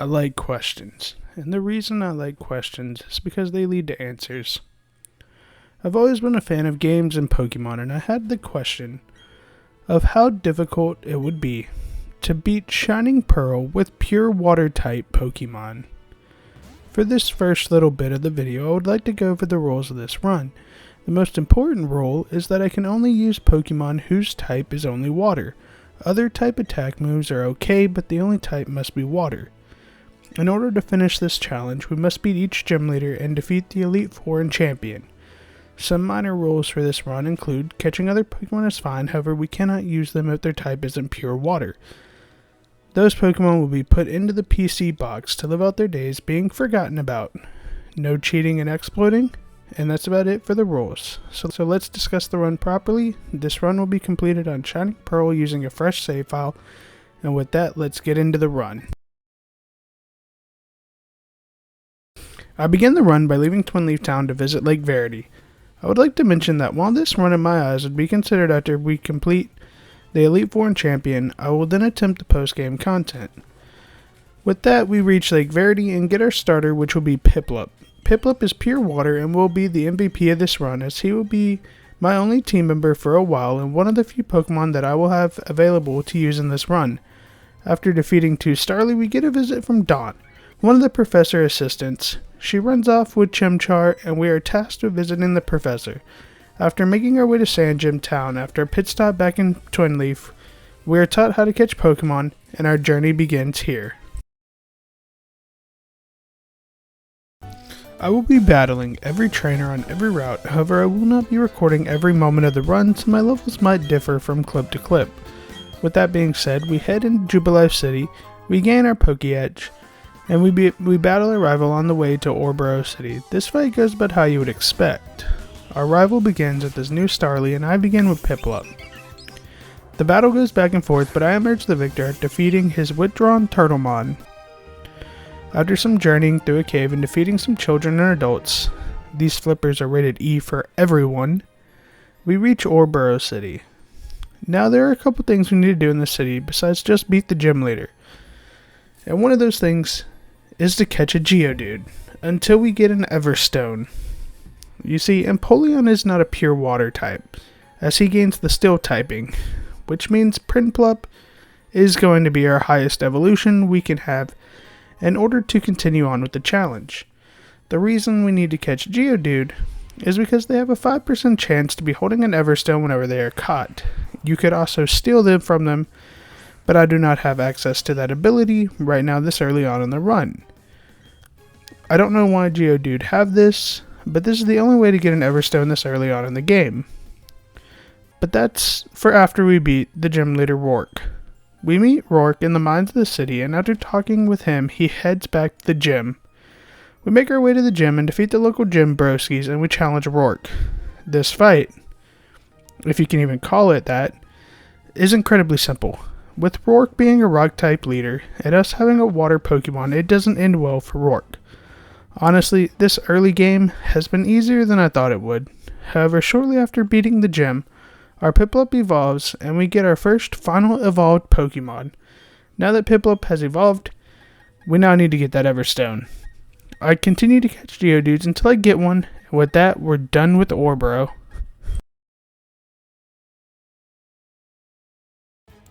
I like questions, and the reason I like questions is because they lead to answers. I've always been a fan of games and Pokemon, and I had the question of how difficult it would be to beat Shining Pearl with pure water type Pokemon. For this first little bit of the video, I would like to go over the rules of this run. The most important rule is that I can only use Pokemon whose type is only water. Other type attack moves are okay, but the only type must be water. In order to finish this challenge, we must beat each gym leader and defeat the Elite Four and Champion. Some minor rules for this run include catching other Pokemon is fine, however we cannot use them if their type isn't pure water. Those Pokemon will be put into the PC box to live out their days being forgotten about. No cheating and exploiting, and that's about it for the rules. So let's discuss the run properly. This run will be completed on Shining Pearl using a fresh save file, and with that, let's get into the run. I begin the run by leaving Twin Leaf Town to visit Lake Verity. I would like to mention that while this run in my eyes would be considered after we complete the Elite Four and Champion, I will then attempt the post-game content. With that, we reach Lake Verity and get our starter, which will be Piplup. Piplup is pure water and will be the MVP of this run, as he will be my only team member for a while and one of the few Pokemon that I will have available to use in this run. After defeating 2 Starly, we get a visit from Dawn, one of the professor assistants. She runs off with Chimchar, and we are tasked with visiting the professor. After making our way to Sand Gym Town, after a pit stop back in Twin Leaf, we are taught how to catch Pokemon, and our journey begins here. I will be battling every trainer on every route, however I will not be recording every moment of the run, so my levels might differ from clip to clip. With that being said, we head into Jubilife City, we gain our Poké-Edge, and we battle a rival on the way to Orboro City. This fight goes about how you would expect. Our rival begins with this new Starly, and I begin with Piplup. The battle goes back and forth, but I emerge the victor, defeating his withdrawn Turtlemon. After some journeying through a cave and defeating some children and adults, these flippers are rated E for everyone, we reach Orboro City. Now there are a couple things we need to do in this city besides just beat the gym leader. And one of those things is to catch a Geodude, until we get an Everstone. You see, Empoleon is not a pure water type, as he gains the Steel typing, which means Prinplup is going to be our highest evolution we can have in order to continue on with the challenge. The reason we need to catch Geodude is because they have a 5% chance to be holding an Everstone whenever they are caught. You could also steal them from them, but I do not have access to that ability right now this early on in the run. I don't know why Geodude have this, but this is the only way to get an Everstone this early on in the game. But that's for after we beat the gym leader Rourke. We meet Rourke in the mines of the city, and after talking with him, he heads back to the gym. We make our way to the gym and defeat the local gym broskies, and we challenge Rourke. This fight, if you can even call it that, is incredibly simple. With Rourke being a rock-type leader, and us having a water Pokemon, it doesn't end well for Rourke. Honestly, this early game has been easier than I thought it would. However, shortly after beating the gym, our Piplup evolves, and we get our first final evolved Pokemon. Now that Piplup has evolved, we now need to get that Everstone. I continue to catch Geodudes until I get one, and with that, we're done with Orboro.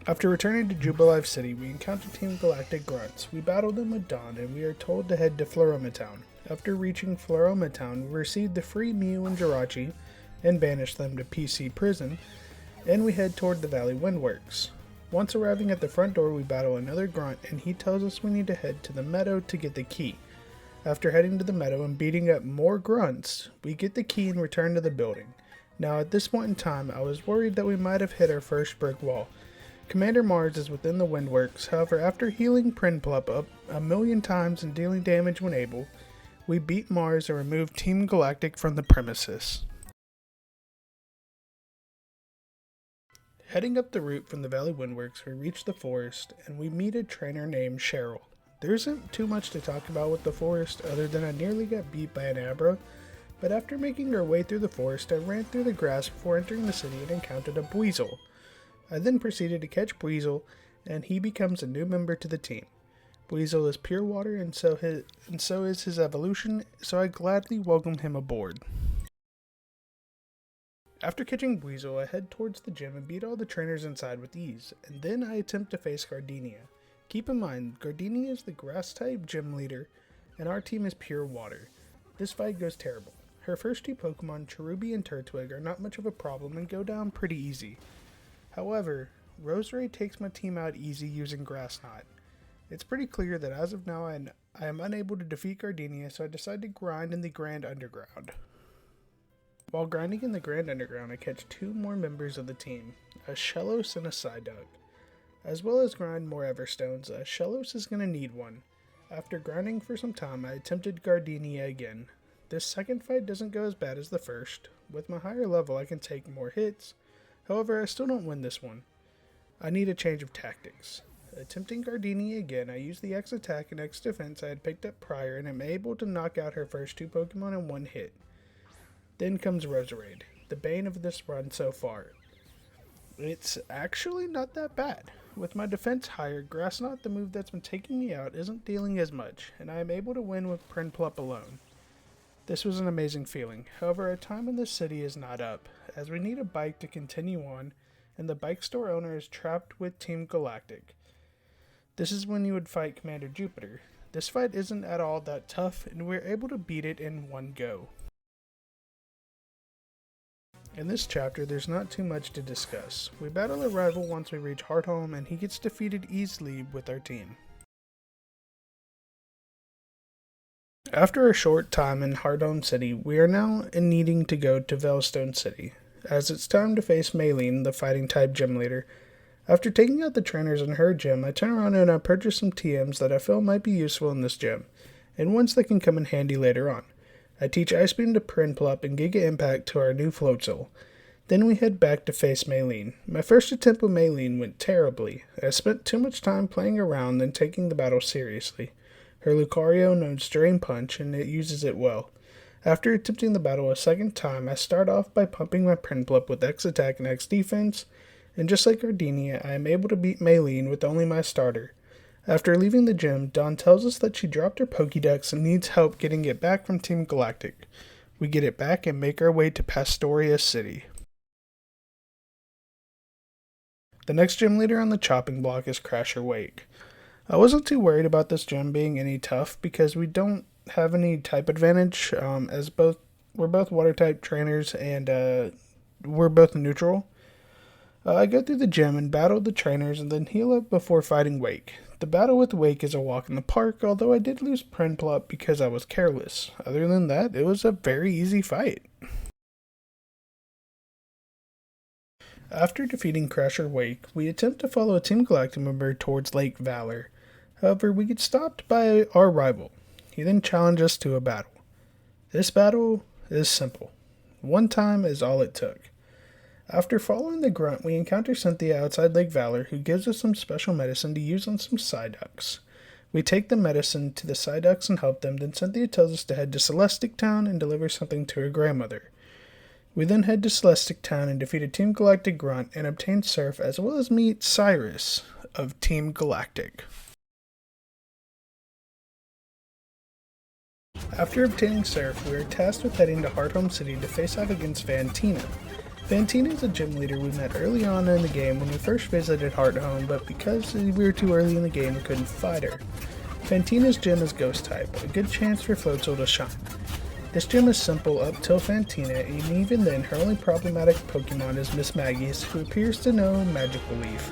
After returning to Jubilife City, we encounter Team Galactic Grunts. We battle them with Dawn, and we are told to head to Floroma Town. After reaching Floroma Town, we receive the free Mew and Jirachi, and banish them to PC Prison, and we head toward the Valley Windworks. Once arriving at the front door, we battle another Grunt, and he tells us we need to head to the meadow to get the key. After heading to the meadow and beating up more Grunts, we get the key and return to the building. Now at this point in time, I was worried that we might have hit our first brick wall. Commander Mars is within the Windworks, however after healing Prinplup up 1,000,000 times and dealing damage when able, we beat Mars and remove Team Galactic from the premises. Heading up the route from the Valley Windworks, we reach the forest, and we meet a trainer named Cheryl. There isn't too much to talk about with the forest, other than I nearly got beat by an Abra, but after making our way through the forest, I ran through the grass before entering the city and encountered a Buizel. I then proceeded to catch Buizel, and he becomes a new member to the team. Weasel is pure water, and so is his evolution, so I gladly welcome him aboard. After catching Weasel, I head towards the gym and beat all the trainers inside with ease, and then I attempt to face Gardenia. Keep in mind, Gardenia is the grass-type gym leader, and our team is pure water. This fight goes terrible. Her first two Pokemon, Cherubi and Turtwig, are not much of a problem and go down pretty easy. However, Roserade takes my team out easy using Grass Knot. It's pretty clear that as of now I am unable to defeat Gardenia, so I decide to grind in the Grand Underground. While grinding in the Grand Underground, I catch two more members of the team, a Shellos and a Psyduck. As well as grind more Everstones, a Shellos is going to need one. After grinding for some time, I attempted Gardenia again. This second fight doesn't go as bad as the first. With my higher level, I can take more hits. However, I still don't win this one. I need a change of tactics. Attempting Gardenia again, I use the X attack and X defense I had picked up prior and am able to knock out her first two Pokemon in one hit. Then comes Roserade, the bane of this run so far. It's actually not that bad. With my defense higher, Grass Knot, the move that's been taking me out, isn't dealing as much, and I am able to win with Prinplup alone. This was an amazing feeling. However, our time in this city is not up, as we need a bike to continue on, and the bike store owner is trapped with Team Galactic. This is when you would fight Commander Jupiter. This fight isn't at all that tough, and we're able to beat it in one go. In this chapter, there's not too much to discuss. We battle a rival once we reach Hearthome, and he gets defeated easily with our team. After a short time in Hearthome City, we are now needing to go to Veilstone City, as it's time to face Maylene, the fighting-type gym leader. After taking out the trainers in her gym, I turn around and I purchase some TMs that I feel might be useful in this gym, and ones that can come in handy later on. I teach Ice Beam to Prinplup and Giga Impact to our new Floatzel. Then we head back to face Maylene. My first attempt with Maylene went terribly. I spent too much time playing around than taking the battle seriously. Her Lucario knows Drain Punch, and it uses it well. After attempting the battle a second time, I start off by pumping my Prinplup with X Attack and X Defense, and just like Gardenia, I am able to beat Maylene with only my starter. After leaving the gym, Dawn tells us that she dropped her Pokédex and needs help getting it back from Team Galactic. We get it back and make our way to Pastoria City. The next gym leader on the chopping block is Crasher Wake. I wasn't too worried about this gym being any tough because we don't have any type advantage, as we're both water type trainers and we're both neutral. I go through the gym and battle the trainers and then heal up before fighting Wake. The battle with Wake is a walk in the park, although I did lose Prinplup because I was careless. Other than that, it was a very easy fight. After defeating Crasher Wake, we attempt to follow a Team Galactic member towards Lake Valor. However, we get stopped by our rival. He then challenges us to a battle. This battle is simple. One time is all it took. After following the grunt, we encounter Cynthia outside Lake Valor, who gives us some special medicine to use on some Psyducks. We take the medicine to the Psyducks and help them, then Cynthia tells us to head to Celestic Town and deliver something to her grandmother. We then head to Celestic Town and defeat a Team Galactic grunt and obtain Surf, as well as meet Cyrus of Team Galactic. After obtaining Surf, we are tasked with heading to Hearthome City to face off against Fantina. Fantina is a gym leader we met early on in the game when we first visited Hearthome, but because we were too early in the game, we couldn't fight her. Fantina's gym is Ghost type, a good chance for Floatzel to shine. This gym is simple up till Fantina, and even then her only problematic Pokemon is Miss Maggie's, who appears to know Magical Leaf.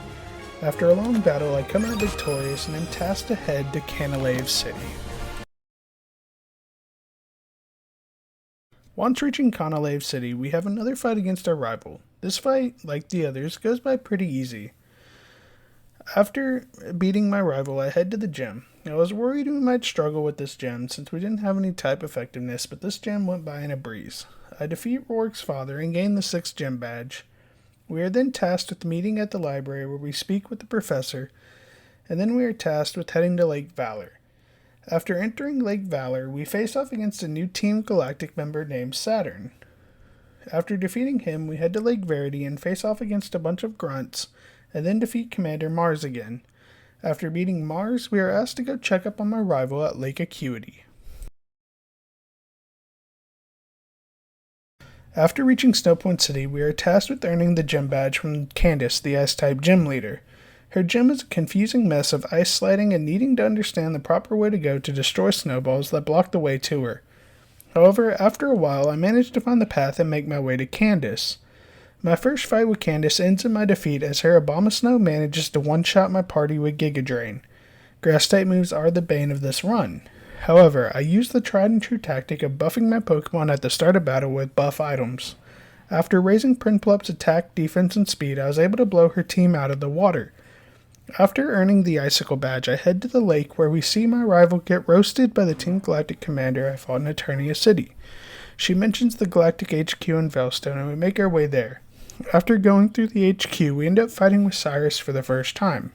After a long battle, I come out victorious and am tasked to head to Canalave City. Once reaching Canalave City, we have another fight against our rival. This fight, like the others, goes by pretty easy. After beating my rival, I head to the gym. I was worried we might struggle with this gym since we didn't have any type effectiveness, but this gym went by in a breeze. I defeat Rourke's father and gain the 6th gym badge. We are then tasked with meeting at the library where we speak with the professor, and then we are tasked with heading to Lake Valor. After entering Lake Valor, we face off against a new Team Galactic member named Saturn. After defeating him, we head to Lake Verity and face off against a bunch of grunts, and then defeat Commander Mars again. After meeting Mars, we are asked to go check up on my rival at Lake Acuity. After reaching Snowpoint City, we are tasked with earning the gym badge from Candace, the Ice-type gym leader. Her gym is a confusing mess of ice sliding and needing to understand the proper way to go to destroy snowballs that block the way to her. However, after a while, I manage to find the path and make my way to Candace. My first fight with Candace ends in my defeat as her Abomasnow manages to one-shot my party with Giga Drain. Grass-type moves are the bane of this run. However, I use the tried and true tactic of buffing my Pokemon at the start of battle with buff items. After raising Prinplup's attack, defense, and speed, I was able to blow her team out of the water. After earning the Icicle badge, I head to the lake where we see my rival get roasted by the Team Galactic commander I fought in Eternia City. She mentions the Galactic HQ in Veilstone and we make our way there. After going through the HQ, we end up fighting with Cyrus for the first time.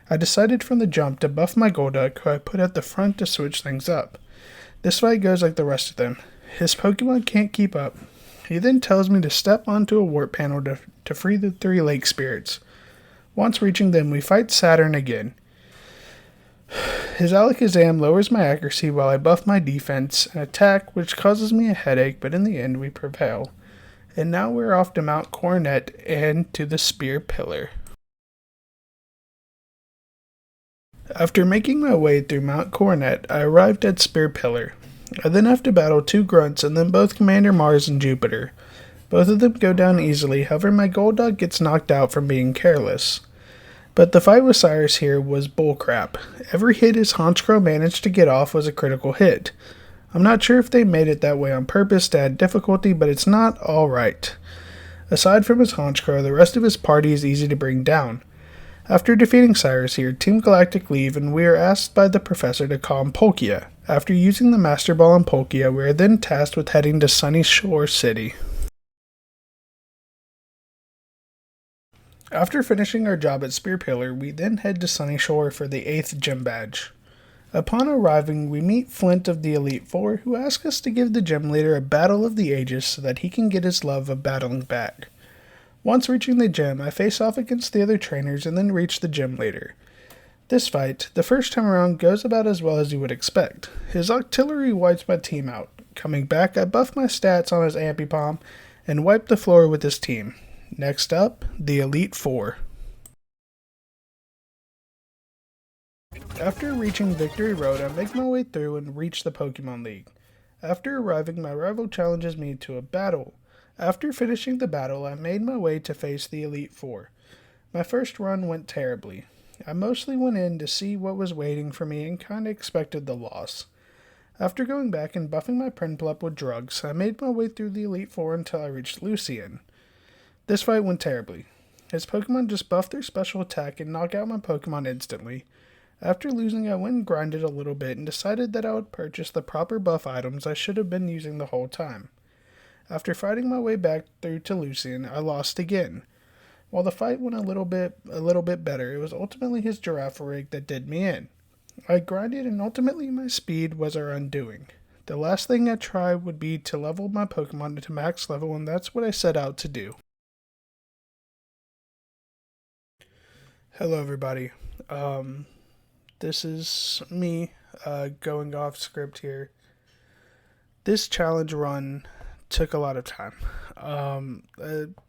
I decided from the jump to buff my Golduck, who I put at the front to switch things up. This fight goes like the rest of them. His Pokemon can't keep up. He then tells me to step onto a warp panel to free the 3 lake spirits. Once reaching them, we fight Saturn again. His Alakazam lowers my accuracy while I buff my defense and attack, which causes me a headache, but in the end we prevail. And now we're off to Mount Coronet and to the Spear Pillar. After making my way through Mount Coronet, I arrived at Spear Pillar. I then have to battle 2 grunts and then both Commander Mars and Jupiter. Both of them go down easily, however my Golduck gets knocked out from being careless. But the fight with Cyrus here was bullcrap. Every hit his Honchkrow managed to get off was a critical hit. I'm not sure if they made it that way on purpose to add difficulty, but it's not alright. Aside from his Honchkrow, the rest of his party is easy to bring down. After defeating Cyrus here, Team Galactic leave and we are asked by the professor to calm Palkia. After using the Master Ball on Palkia, we are then tasked with heading to Sunny Shore City. After finishing our job at Spear Pillar, we then head to Sunny Shore for the 8th gym badge. Upon arriving, we meet Flint of the Elite Four, who asks us to give the gym leader a battle of the ages so that he can get his love of battling back. Once reaching the gym, I face off against the other trainers and then reach the gym leader. This fight, the first time around, goes about as well as you would expect. His Octillery wipes my team out. Coming back, I buff my stats on his Ambipom and wipe the floor with his team. Next up, the Elite Four. After reaching Victory Road, I make my way through and reach the Pokemon League. After arriving, my rival challenges me to a battle. After finishing the battle, I made my way to face the Elite Four. My first run went terribly. I mostly went in to see what was waiting for me and kinda expected the loss. After going back and buffing my Prinplup with drugs, I made my way through the Elite Four until I reached Lucian. This fight went terribly. His Pokemon just buffed their special attack and knock out my Pokemon instantly. After losing, I went and grinded a little bit and decided that I would purchase the proper buff items I should have been using the whole time. After fighting my way back through to Lucian, I lost again. While the fight went a little bit better, it was ultimately his Girafarig that did me in. I grinded and ultimately my speed was our undoing. The last thing I tried would be to level my Pokemon to max level, and that's what I set out to do. Hello everybody. This is me going off script here. This challenge run took a lot of time.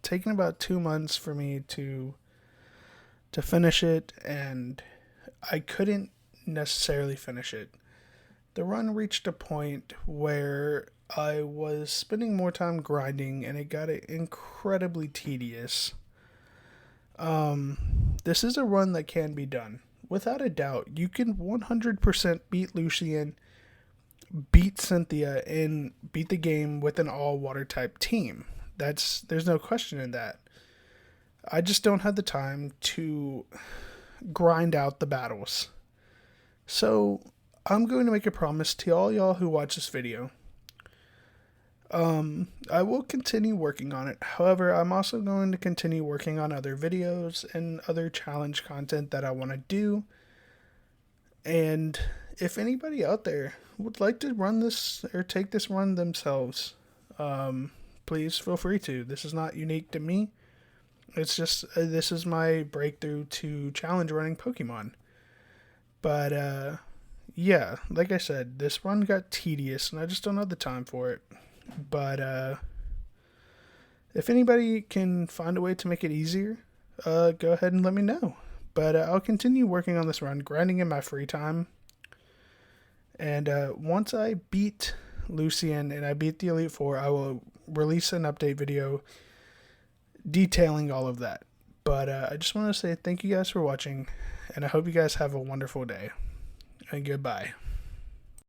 Taken about 2 months for me to finish it, and I couldn't necessarily finish it. The run reached a point where I was spending more time grinding, and it got incredibly tedious. This is a run that can be done. Without a doubt, you can 100% beat Lucian, beat Cynthia, and beat the game with an all-water type team. There's no question in that. I just don't have the time to grind out the battles. So, I'm going to make a promise to all y'all who watch this video. I will continue working on it. However, I'm also going to continue working on other videos and other challenge content that I want to do. And if anybody out there would like to run this or take this run themselves, please feel free to. This is not unique to me. It's just, this is my breakthrough to challenge running Pokemon. But, yeah, like I said, this run got tedious, and I just don't have the time for it. But, if anybody can find a way to make it easier, go ahead and let me know. But I'll continue working on this run, grinding in my free time. And once I beat Lucian and I beat the Elite Four, I will release an update video detailing all of that. But I just want to say thank you guys for watching, and I hope you guys have a wonderful day. And goodbye.